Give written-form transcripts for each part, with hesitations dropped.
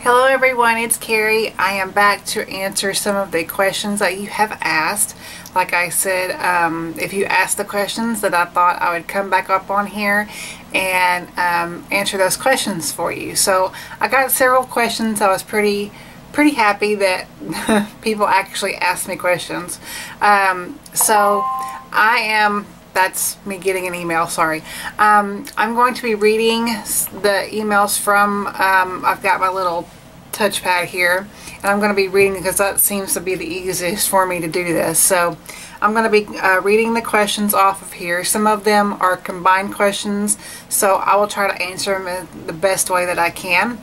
Hello everyone, it's Carrie. I am back to answer some of the questions that you have asked. Like I said, if you asked the questions, that I thought I would come back up on here and answer those questions for you. So I got several questions. I was pretty happy that people actually asked me questions. That's me getting an email, sorry. I'm going to be reading the emails from, I've got my little touchpad here, and I'm going to be reading because that seems to be the easiest for me to do this. So I'm going to be reading the questions off of here. Some of them are combined questions, so I will try to answer them in the best way that I can.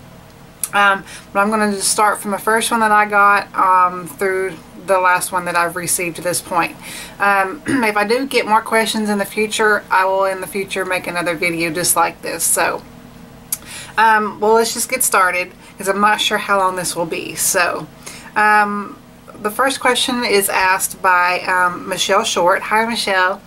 But I'm going to just start from the first one that I got through the last one that I've received to this point. If I do get more questions in the future, I will in the future make another video just like this. So well, let's just get started because I'm not sure how long this will be. So the first question is asked by Michelle Short. Hi Michelle.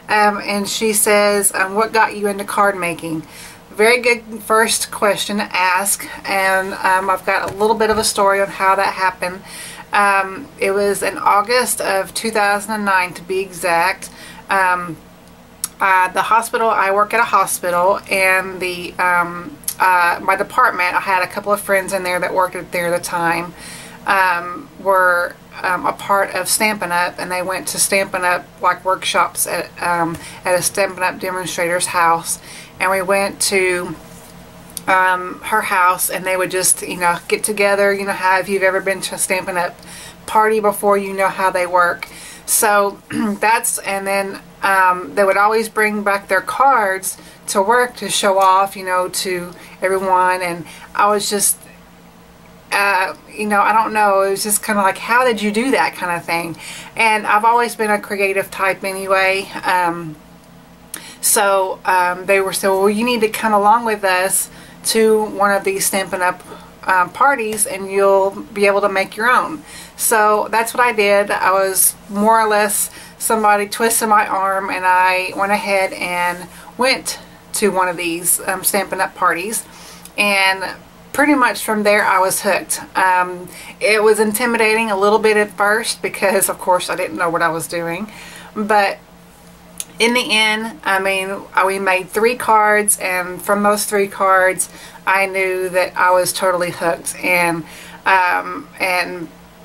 And she says, what got you into card making? Very good first question to ask, and I've got a little bit of a story on how that happened. It was in August of 2009 to be exact. The hospital, I work at a hospital, and the my department, I had a couple of friends in there that worked there at the time, were a part of Stampin' Up, and they went to Stampin' Up like workshops at a Stampin' Up demonstrator's house, and we went to her house, and they would just, you know, get together. You know how if you've ever been to a Stampin' Up party before, you know how they work. So that's, and then they would always bring back their cards to work to show off, you know, to everyone. And I was just, you know, I don't know, it was just kind of like, how did you do that kind of thing? And I've always been a creative type anyway. So they were saying, well, you need to come along with us to one of these Stampin' Up parties, and you'll be able to make your own. So that's what I did. I was more or less, somebody twisted my arm, and I went ahead and went to one of these Stampin' Up parties, and pretty much from there I was hooked. It was intimidating a little bit at first because of course I didn't know what I was doing, but in the end, I mean, we made 3 cards, and from those 3 cards, I knew that I was totally hooked. And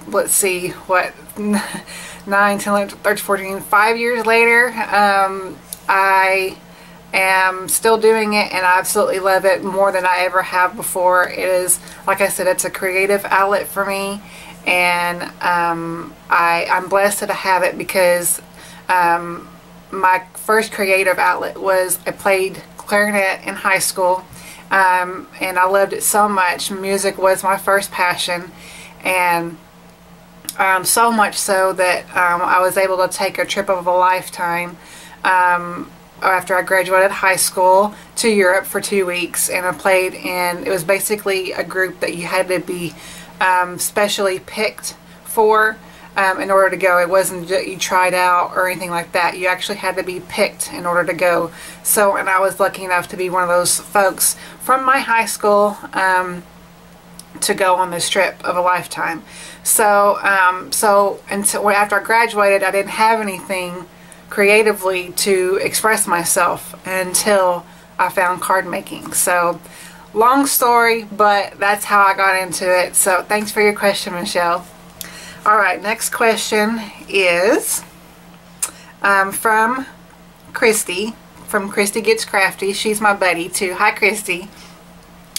let's see, what, 9, 10, 11, 13, 14, 5 years later, I am still doing it, and I absolutely love it more than I ever have before. It is, like I said, it's a creative outlet for me, and I'm blessed that I have it because my first creative outlet was I played clarinet in high school, and I loved it so much. Music was my first passion, and so much so that I was able to take a trip of a lifetime after I graduated high school to Europe for 2 weeks, and I played in, it was basically a group that you had to be specially picked for in order to go. It wasn't that you tried out or anything like that. You actually had to be picked in order to go. So, and I was lucky enough to be one of those folks from my high school to go on this trip of a lifetime. So, so after I graduated, I didn't have anything creatively to express myself until I found card making. So, long story, but that's how I got into it. So, thanks for your question, Michelle. Alright, next question is from Christy, from Christy Gets Crafty. She's my buddy too. Hi Christy.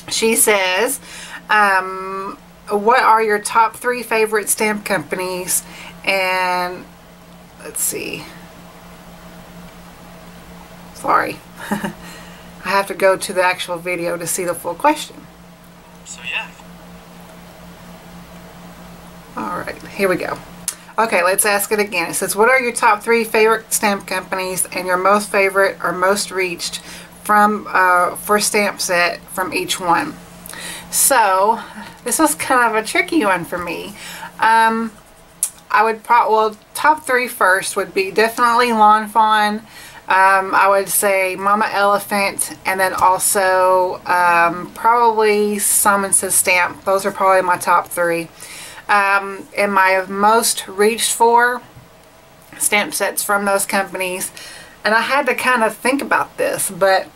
She says, what are your top 3 favorite stamp companies? And let's see. Sorry. I have to go to the actual video to see the full question. So yeah. Alright, here we go. Okay, let's ask it again. It says, what are your top 3 favorite stamp companies and your most favorite or most reached from for stamp set from each one? So, this was kind of a tricky one for me. I would probably, well, top 3 first would be definitely Lawn Fawn, I would say Mama Elephant, and then also probably Simon Says Stamp. Those are probably my top three. And my most reached for stamp sets from those companies, and I had to kind of think about this, but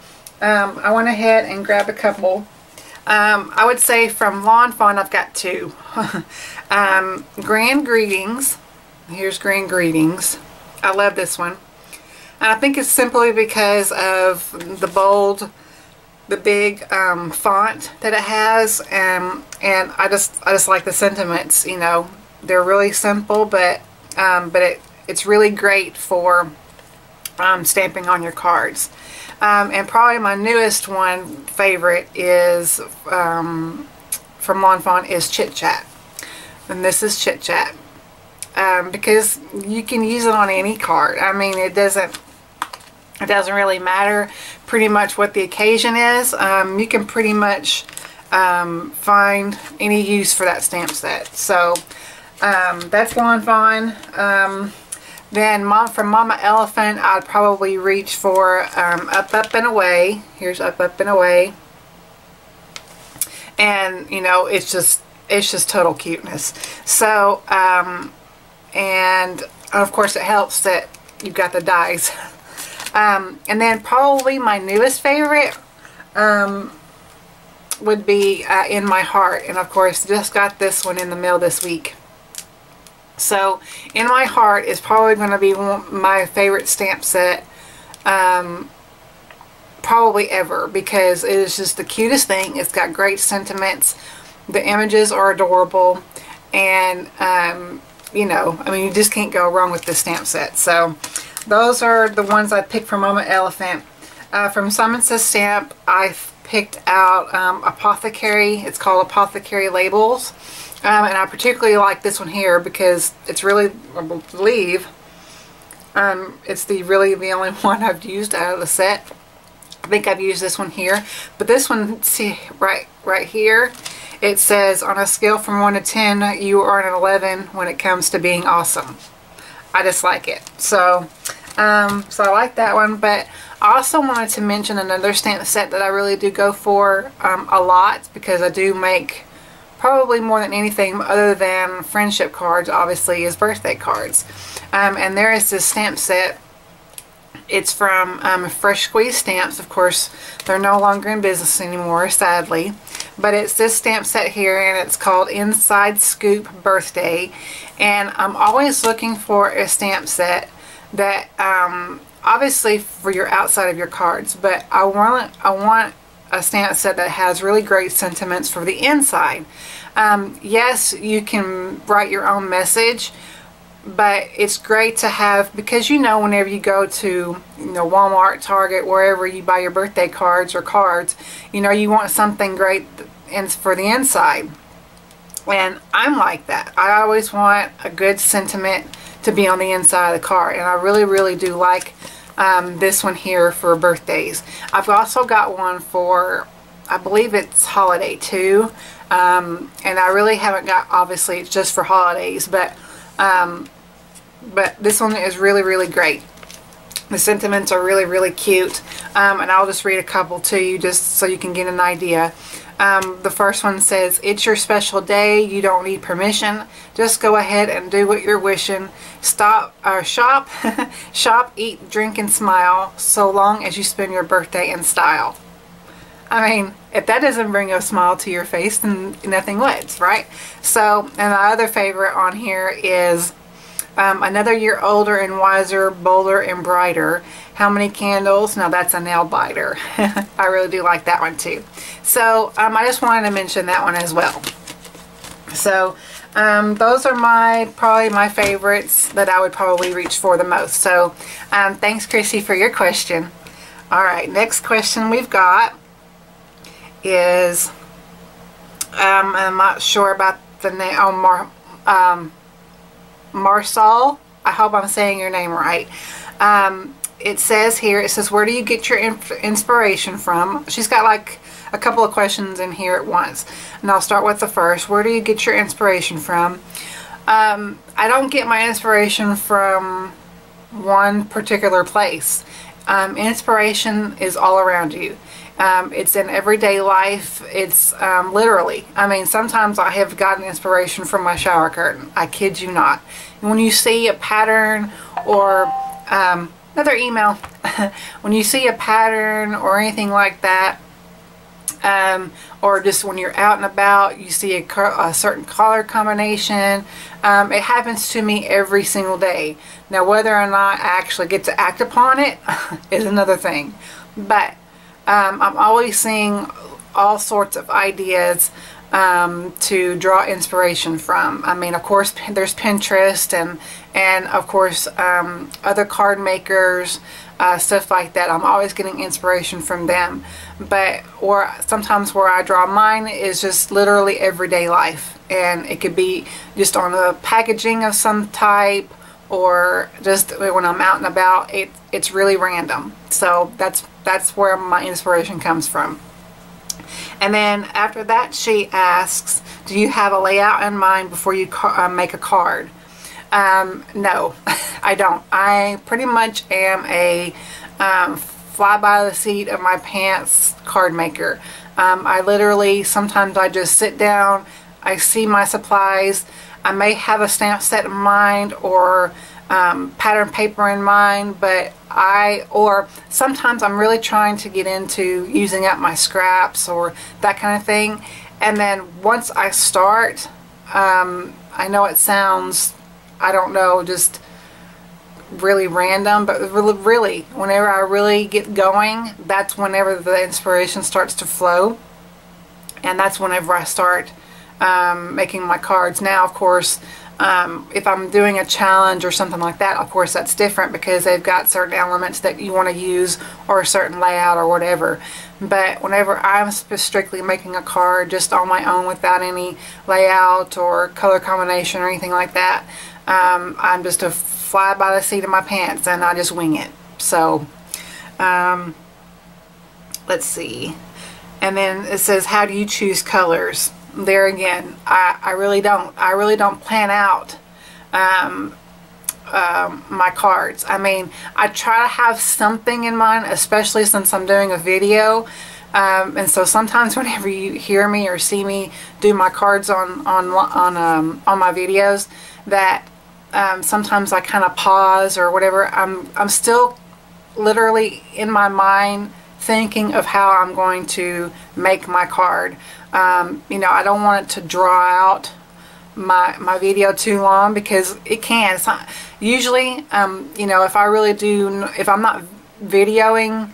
I went ahead and grabbed a couple. I would say from Lawn Fawn, I've got two. Grand Greetings. Here's Grand Greetings. I love this one. And I think it's simply because of the bold, the big font that it has, and I just like the sentiments. You know, they're really simple, but it's really great for stamping on your cards. And probably my newest one favorite is from Lawn Fawn is Chit Chat, and this is Chit Chat because you can use it on any card. I mean, it doesn't really matter pretty much what the occasion is. You can pretty much find any use for that stamp set. So that's Lawn Fawn. Then from Mama Elephant, I'd probably reach for Up, Up, and Away. Here's Up, Up, and Away. And, you know, it's just total cuteness. So, and of course it helps that you've got the dies. And then probably my newest favorite would be In My Heart. And of course, just got this one in the mail this week. So, In My Heart is probably going to be my favorite stamp set probably ever, because it is just the cutest thing. It's got great sentiments. The images are adorable. And, you know, I mean, you just can't go wrong with this stamp set. So, those are the ones I picked from Mama Elephant. From Simon Says Stamp, I picked out Apothecary. It's called Apothecary Labels. And I particularly like this one here because it's really, I believe, it's really the only one I've used out of the set. I think I've used this one here. But this one, see, right here, it says, on a scale from 1 to 10, you are an 11 when it comes to being awesome. I just like it. So I like that one. But I also wanted to mention another stamp set that I really do go for a lot, because I do make probably more than anything other than friendship cards, obviously, is birthday cards. And there is this stamp set. It's from Fresh Squeeze Stamps. Of course, they're no longer in business anymore, sadly. But it's this stamp set here, and it's called Inside Scoop Birthday. And I'm always looking for a stamp set that, obviously for your outside of your cards, but I want a stamp set that has really great sentiments for the inside. Yes, you can write your own message, but it's great to have, because you know, whenever you go to, you know, Walmart, Target, wherever you buy your birthday cards or cards, you know, you want something great for the inside. And I'm like that. I always want a good sentiment to be on the inside of the card, and I really, really do like this one here for birthdays. I've also got one for, I believe it's holiday too, and I really haven't got, obviously it's just for holidays, but this one is really, really great. The sentiments are really, really cute, and I'll just read a couple to you just so you can get an idea. The first one says, it's your special day, you don't need permission, just go ahead and do what you're wishing. Shop, shop, eat, drink, and smile, so long as you spend your birthday in style. I mean, if that doesn't bring a smile to your face, then nothing would, right? So, and my other favorite on here is another year older and wiser, bolder and brighter. How many candles? Now that's a nail biter. I really do like that one too. So I just wanted to mention that one as well. So those are probably my favorites that I would probably reach for the most. So thanks, Chrissy, for your question. All right, next question we've got is, I'm not sure about the name. Oh, Marsal. I hope I'm saying your name right. It says here, it says, where do you get your inspiration from? She's got like a couple of questions in here at once. And I'll start with the first. Where do you get your inspiration from? I don't get my inspiration from one particular place. Inspiration is all around you. It's in everyday life. It's literally. I mean, sometimes I have gotten inspiration from my shower curtain. I kid you not. When you see a pattern or another email, when you see a pattern or anything like that, or just when you're out and about, you see a certain color combination. It happens to me every single day. Now, whether or not I actually get to act upon it is another thing. But I'm always seeing all sorts of ideas to draw inspiration from. I mean, of course, there's Pinterest and of course other card makers, stuff like that. I'm always getting inspiration from them. But sometimes where I draw mine is just literally everyday life, and it could be just on the packaging of some type, or just when I'm out and about. It's really random. So that's where my inspiration comes from. And then after that, she asks, do you have a layout in mind before you make a card? No, I don't. I pretty much am a fly by the seat of my pants card maker. I literally, sometimes I just sit down, I see my supplies, I may have a stamp set in mind or pattern paper in mind, but or sometimes I'm really trying to get into using up my scraps or that kind of thing. And then once I start, I know it sounds, I don't know, just really random, but really, whenever I really get going, that's whenever the inspiration starts to flow, and that's whenever I start making my cards. Now, of course, if I'm doing a challenge or something like that, of course that's different because they've got certain elements that you want to use or a certain layout or whatever. But whenever I'm strictly making a card just on my own without any layout or color combination or anything like that, I'm just a fly by the seat of my pants and I just wing it. So let's see. And then it says, how do you choose colors? There again, I really don't plan out my cards. I mean, I try to have something in mind, especially since I'm doing a video, and so sometimes whenever you hear me or see me do my cards on my videos, that sometimes I kind of pause or whatever. I'm still literally in my mind thinking of how I'm going to make my card. You know, I don't want it to draw out my video too long because it can. It's not, usually, you know, if I'm not videoing,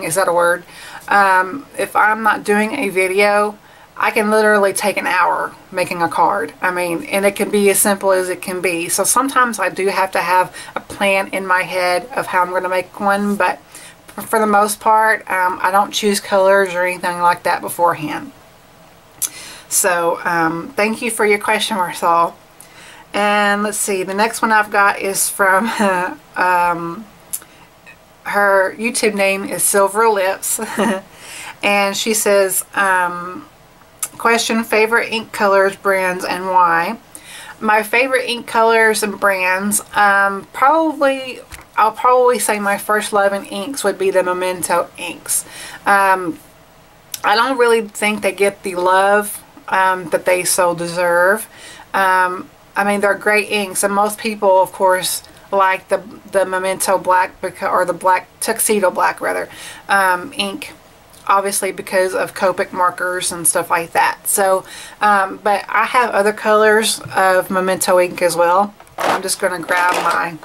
is that a word? If I'm not doing a video, I can literally take an hour making a card. I mean, and it can be as simple as it can be. So sometimes I do have to have a plan in my head of how I'm going to make one, but for the most part, I don't choose colors or anything like that beforehand. So thank you for your question, Marcel. And let's see, the next one I've got is from her YouTube name is Silver Lips. And she says, question, favorite ink colors, brands, and why? My favorite ink colors and brands, I'll probably say my first love in inks would be the Memento inks. I don't really think they get the love that they so deserve. I mean, they're great inks, and most people, of course, like the Memento black, or the black, tuxedo black rather, ink, obviously because of Copic markers and stuff like that. So, but I have other colors of Memento ink as well. I'm just going to grab my,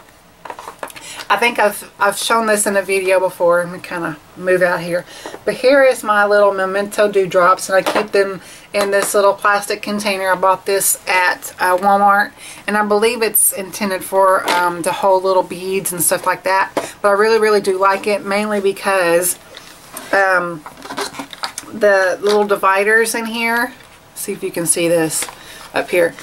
I think I've shown this in a video before. Let me kind of move out here. But here is my little Memento dewdrops, and I keep them in this little plastic container. I bought this at Walmart, and I believe it's intended for to hold little beads and stuff like that. But I really, really do like it, mainly because the little dividers in here, see if you can see this up here,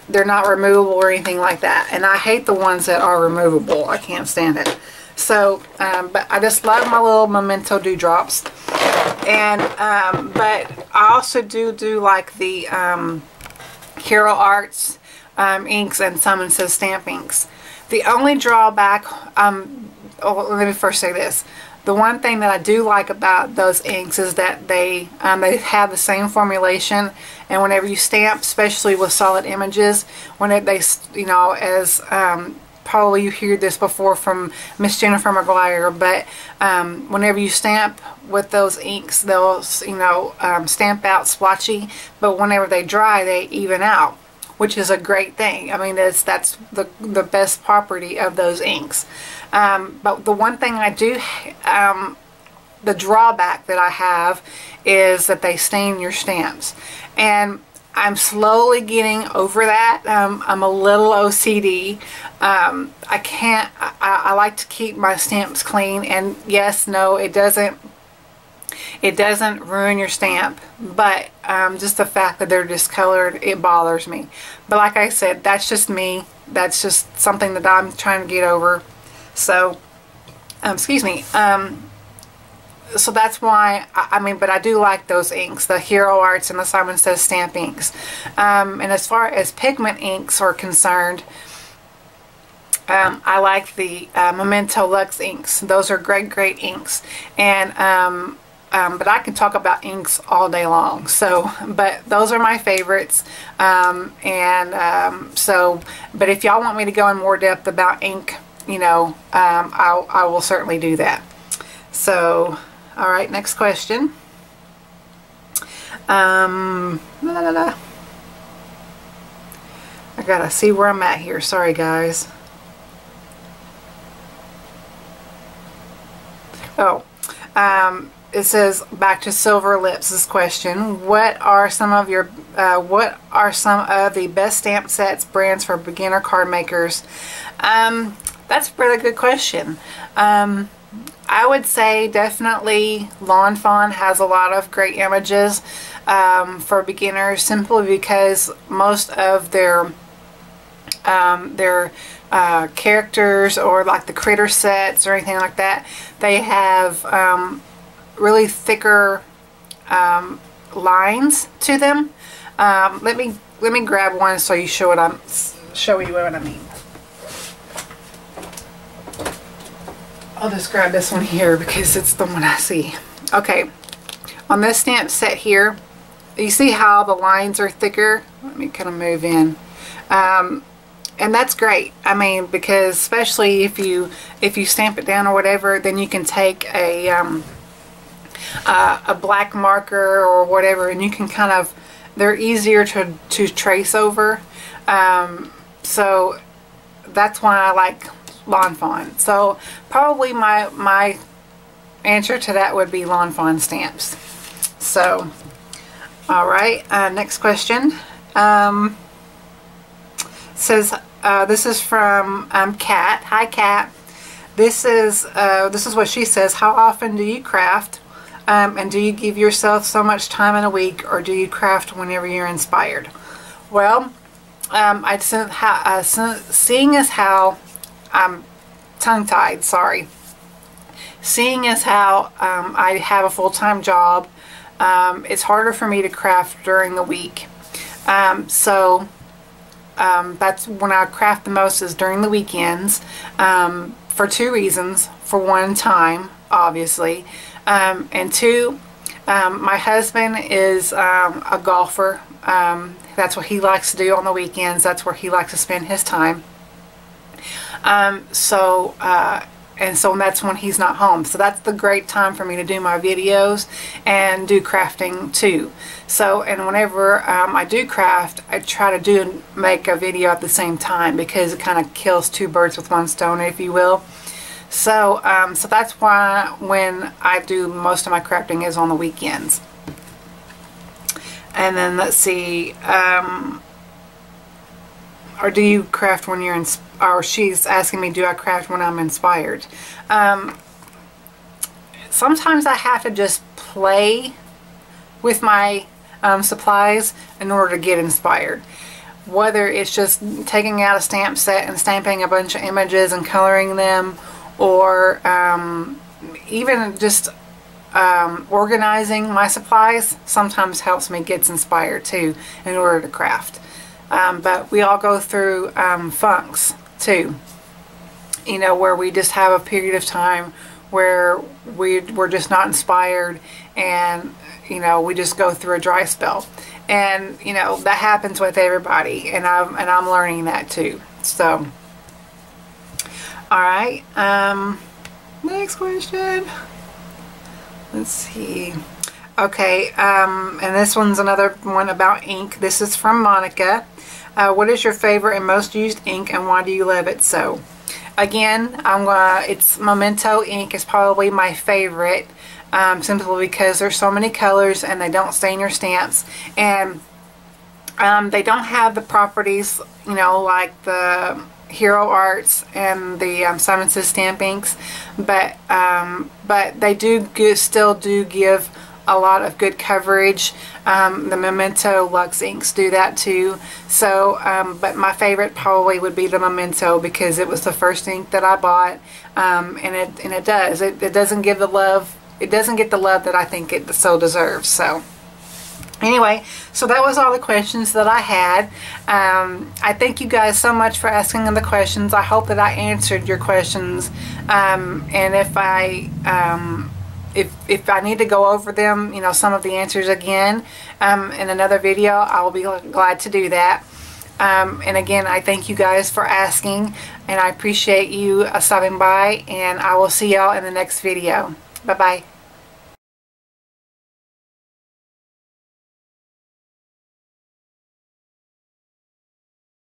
they're not removable or anything like that, and I hate the ones that are removable. I can't stand it. So but I just love my little Memento dewdrops. And but I also do like the Hero Arts inks and Simon Says stamp inks. The only drawback oh, let me first say this. The one thing that I do like about those inks is that they have the same formulation, and whenever you stamp, especially with solid images, when they, you know, as probably you heard this before from Miss Jennifer McGuire, but whenever you stamp with those inks, they'll, you know, stamp out splotchy, but whenever they dry, they even out, which is a great thing. I mean, that's the best property of those inks. But the one thing I do, the drawback that I have is that they stain your stamps. And I'm slowly getting over that. I'm a little OCD. I like to keep my stamps clean, and yes, no, it doesn't ruin your stamp, but just the fact that they're discolored, it bothers me. But like I said, that's just me. That's just something that I'm trying to get over. So, excuse me. So that's why, I mean, but I do like those inks, the Hero Arts and the Simon Says Stamp inks. And as far as pigment inks are concerned, I like the Memento Luxe inks. Those are great inks. And but I can talk about inks all day long. So, but those are my favorites. So, but if y'all want me to go in more depth about ink, you know, I will certainly do that. So, all right, next question. I gotta see where I'm at here. Sorry, guys. Oh, it says, back to Silver Lips' question. What are some of the best stamp sets brands for beginner card makers? That's a really good question. I would say definitely Lawn Fawn has a lot of great images for beginners, simply because most of their characters, or like the critter sets or anything like that, they have really thicker lines to them. Let me grab one so you show you what I mean. I'll just grab this one here because it's the one I see. Okay, on this stamp set here, you see how the lines are thicker? Let me kind of move in. And that's great. I mean, because especially if you stamp it down or whatever, then you can take a black marker or whatever, and you can kind of, they're easier to trace over. So that's why I like Lawn Fawn. So probably my answer to that would be Lawn Fawn stamps. So, all right, next question. Says this is from Kat. Hi, Kat. This is what she says. How often do you craft? And do you give yourself so much time in a week, or do you craft whenever you're inspired? Well, seeing as how I'm tongue-tied, sorry. Seeing as how I have a full-time job, it's harder for me to craft during the week. So that's when I craft the most, is during the weekends, for two reasons. For one, time, obviously, and two, my husband is a golfer. That's what he likes to do on the weekends. That's where he likes to spend his time. And so that's when he's not home. So that's the great time for me to do my videos and do crafting too. So, and whenever I do craft, I try to make a video at the same time, because it kind of kills two birds with one stone, if you will. So, so that's why when I do most of my crafting is on the weekends. And then let's see, or do you craft when you're or she's asking me, do I craft when I'm inspired? Sometimes I have to just play with my supplies in order to get inspired. Whether it's just taking out a stamp set and stamping a bunch of images and coloring them, or even just organizing my supplies sometimes helps me get inspired too in order to craft. But we all go through funks too you know, where we just have a period of time where we're just not inspired, and you know, we just go through a dry spell. And you know, that happens with everybody, and I'm learning that too. So all right, next question. Let's see. Okay, and this one's another one about ink. This is from Monica. What is your favorite and most used ink, and why do you love it so? Again, it's Memento ink is probably my favorite, simply because there's so many colors and they don't stain your stamps, and they don't have the properties, you know, like the Hero Arts and the Simon Says stamp inks, but they still do give a lot of good coverage. The Memento Luxe inks do that too. So, but my favorite probably would be the Memento, because it was the first ink that I bought, and it doesn't give the love. It doesn't get the love that I think it so deserves. So anyway, so that was all the questions that I had. I thank you guys so much for asking the questions. I hope that I answered your questions, and if I need to go over them, you know, some of the answers again, in another video, I will be glad to do that. And again, I thank you guys for asking, and I appreciate you stopping by, and I will see y'all in the next video. Bye-bye.